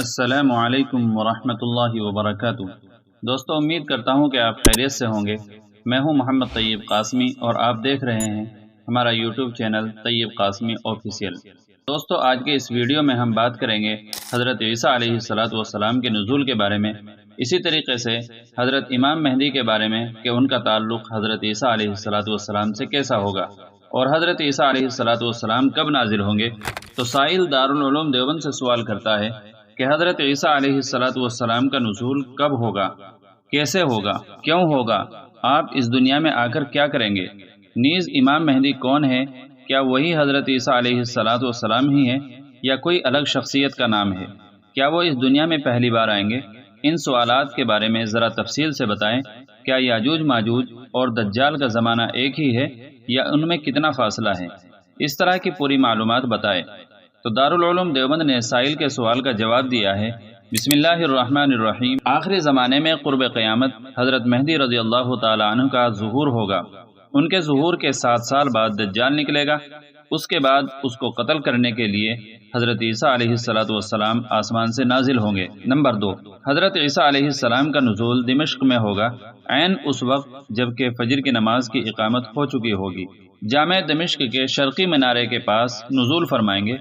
السلام علیکم ورحمۃ اللہ وبرکاتہ۔ دوستو، امید کرتا ہوں کہ آپ خیریت سے ہوں گے۔ میں ہوں محمد طیب قاسمی اور آپ دیکھ رہے ہیں ہمارا یوٹیوب چینل طیب قاسمی آفیشیل۔ دوستو، آج کے اس ویڈیو میں ہم بات کریں گے حضرت عیسیٰ علیہ السلام کے نزول کے بارے میں، اسی طریقے سے حضرت امام مہدی کے بارے میں کہ ان کا تعلق حضرت عیسیٰ علیہ السلام سے کیسا ہوگا، اور حضرت عیسیٰ علیہ السلام کب نازل ہوں گے۔ تو سائل دارالعلوم دیوبند سے سوال کرتا ہے کہ حضرت عیسیٰ علیہ السلام کا نزول کب ہوگا، کیسے ہوگا، کیوں ہوگا، آپ اس دنیا میں آ کر کیا کریں گے، نیز امام مہدی کون ہے، کیا وہی حضرت عیسیٰ علیہ السلام ہی ہے یا کوئی الگ شخصیت کا نام ہے، کیا وہ اس دنیا میں پہلی بار آئیں گے۔ ان سوالات کے بارے میں ذرا تفصیل سے بتائیں۔ کیا یاجوج ماجوج اور دجال کا زمانہ ایک ہی ہے یا ان میں کتنا فاصلہ ہے، اس طرح کی پوری معلومات بتائیں۔ تو دارالعلوم دیوبند نے سائل کے سوال کا جواب دیا ہے۔ بسم اللہ الرحمن الرحیم۔ آخری زمانے میں قرب قیامت حضرت مہدی رضی اللہ تعالی عنہ کا ظہور ہوگا۔ ان کے ظہور کے 7 سال بعد دجال نکلے گا۔ اس کے بعد اس کو قتل کرنے کے لیے حضرت عیسیٰ علیہ السلام آسمان سے نازل ہوں گے۔ نمبر 2، حضرت عیسیٰ علیہ السلام کا نزول دمشق میں ہوگا، عین اس وقت جبکہ فجر کی نماز کی اقامت ہو چکی ہوگی۔ جامع دمشق کے شرقی مینارے کے پاس نزول فرمائیں گے۔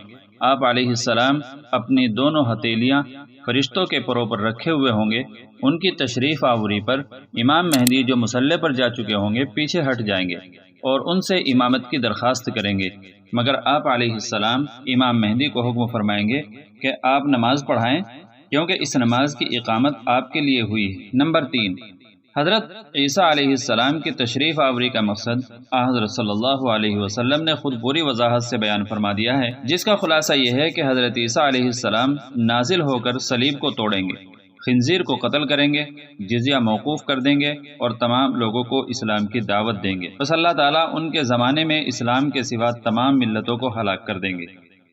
آپ علیہ السلام اپنی دونوں ہتھیلیاں فرشتوں کے پروں پر رکھے ہوئے ہوں گے۔ ان کی تشریف آوری پر امام مہدی جو مصلی پر جا چکے ہوں گے پیچھے ہٹ جائیں گے اور ان سے امامت کی درخواست کریں گے، مگر آپ علیہ السلام امام مہدی کو حکم فرمائیں گے کہ آپ نماز پڑھائیں، کیونکہ اس نماز کی اقامت آپ کے لیے ہوئی ہے۔ نمبر 3، حضرت عیسیٰ علیہ السلام کی تشریف آوری کا مقصد حضرت صلی اللہ علیہ وسلم نے خود پوری وضاحت سے بیان فرما دیا ہے، جس کا خلاصہ یہ ہے کہ حضرت عیسیٰ علیہ السلام نازل ہو کر صلیب کو توڑیں گے، خنزیر کو قتل کریں گے، جزیہ موقوف کر دیں گے اور تمام لوگوں کو اسلام کی دعوت دیں گے۔ بس اللہ تعالیٰ ان کے زمانے میں اسلام کے سوا تمام ملتوں کو ہلاک کر دیں گے،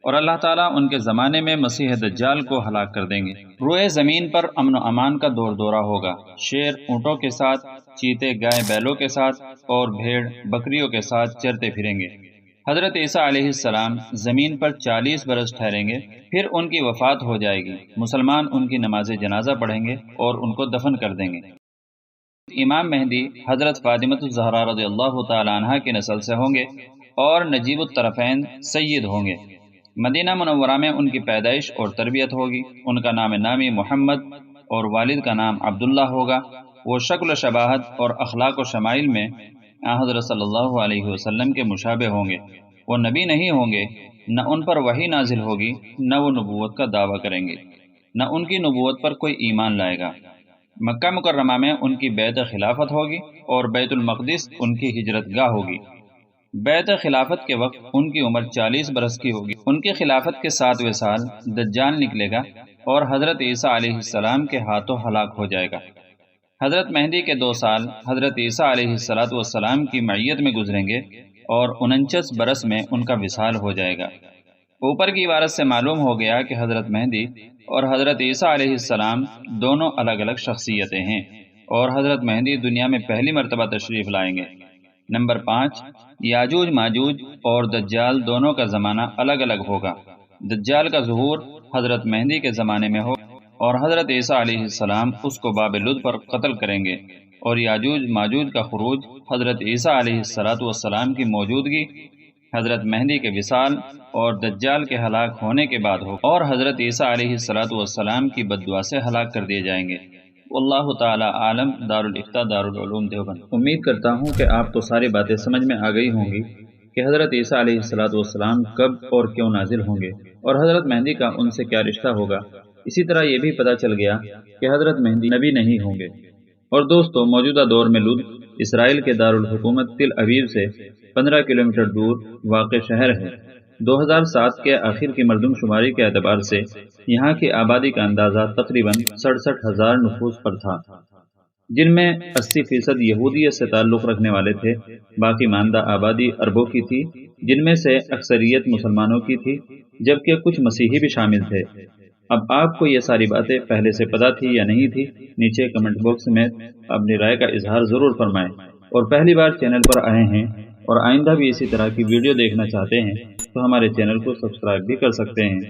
اور اللہ تعالیٰ ان کے زمانے میں مسیح دجال کو ہلاک کر دیں گے۔ روئے زمین پر امن و امان کا دور دورہ ہوگا۔ شیر اونٹوں کے ساتھ، چیتے گائے بیلوں کے ساتھ اور بھیڑ بکریوں کے ساتھ چرتے پھریں گے۔ حضرت عیسیٰ علیہ السلام زمین پر 40 برس ٹھہریں گے، پھر ان کی وفات ہو جائے گی۔ مسلمان ان کی نماز جنازہ پڑھیں گے اور ان کو دفن کر دیں گے۔ امام مہدی حضرت فاطمہ الزہرا رضی اللہ تعالی عنہا کی نسل سے ہوں گے اور نجیب الطرفین سید ہوں گے۔ مدینہ منورہ میں ان کی پیدائش اور تربیت ہوگی۔ ان کا نام نامی محمد اور والد کا نام عبداللہ ہوگا۔ وہ شکل و شباہت اور اخلاق و شمائل میں حضرت صلی اللہ علیہ وسلم کے مشابہ ہوں گے۔ وہ نبی نہیں ہوں گے، نہ ان پر وحی نازل ہوگی، نہ وہ نبوت کا دعویٰ کریں گے، نہ ان کی نبوت پر کوئی ایمان لائے گا۔ مکہ مکرمہ میں ان کی بیعت خلافت ہوگی اور بیت المقدس ان کی ہجرت گاہ ہوگی۔ بیعت خلافت کے وقت ان کی عمر 40 برس کی ہوگی۔ ان کی خلافت کے 7ویں سال دجال نکلے گا اور حضرت عیسیٰ علیہ السلام کے ہاتھوں ہلاک ہو جائے گا۔ حضرت مہدی کے 2 سال حضرت عیسیٰ علیہ السلام کی معیت میں گزریں گے اور 49 برس میں ان کا وصال ہو جائے گا۔ اوپر کی عبارت سے معلوم ہو گیا کہ حضرت مہدی اور حضرت عیسیٰ علیہ السلام دونوں الگ الگ شخصیتیں ہیں، اور حضرت مہدی دنیا میں پہلی مرتبہ تشریف لائیں گے۔ نمبر 5، یاجوج ماجوج اور دجال دونوں کا زمانہ الگ الگ ہوگا۔ دجال کا ظہور حضرت مہدی کے زمانے میں ہو اور حضرت عیسیٰ علیہ السلام اس کو باب لد پر قتل کریں گے، اور یاجوج ماجوج کا خروج حضرت عیسیٰ علیہ السلام کی موجودگی، حضرت مہدی کے وصال اور دجال کے ہلاک ہونے کے بعد ہو، اور حضرت عیسیٰ علیہ السلام کی بددعا سے ہلاک کر دیے جائیں گے۔ واللہ تعالی عالم۔ دارالفتہ دارالعلوم دیوبند۔ امید کرتا ہوں کہ آپ کو ساری باتیں سمجھ میں آ گئی ہوں گی کہ حضرت عیسیٰ علیہ السلام کب اور کیوں نازل ہوں گے، اور حضرت مہدی کا ان سے کیا رشتہ ہوگا۔ اسی طرح یہ بھی پتہ چل گیا کہ حضرت مہدی نبی نہیں ہوں گے۔ اور دوستو، موجودہ دور میں لد اسرائیل کے دارالحکومت تل ابیب سے 15 کلومیٹر دور واقع شہر ہے۔ 2007 کے آخر کی مردم شماری کے اعتبار سے یہاں کی آبادی کا اندازہ تقریباً 67,000 نفوس پر تھا، جن میں 80% یہودیت سے تعلق رکھنے والے تھے۔ باقی ماندہ آبادی عربوں کی تھی، جن میں سے اکثریت مسلمانوں کی تھی، جبکہ کچھ مسیحی بھی شامل تھے۔ اب آپ کو یہ ساری باتیں پہلے سے پتہ تھی یا نہیں تھی؟ نیچے کمنٹ باکس میں اپنی رائے کا اظہار ضرور فرمائیں، اور پہلی بار چینل پر آئے ہیں اور آئندہ بھی اسی طرح کی ویڈیو دیکھنا چاہتے ہیں تو ہمارے چینل کو سبسکرائب بھی کر سکتے ہیں۔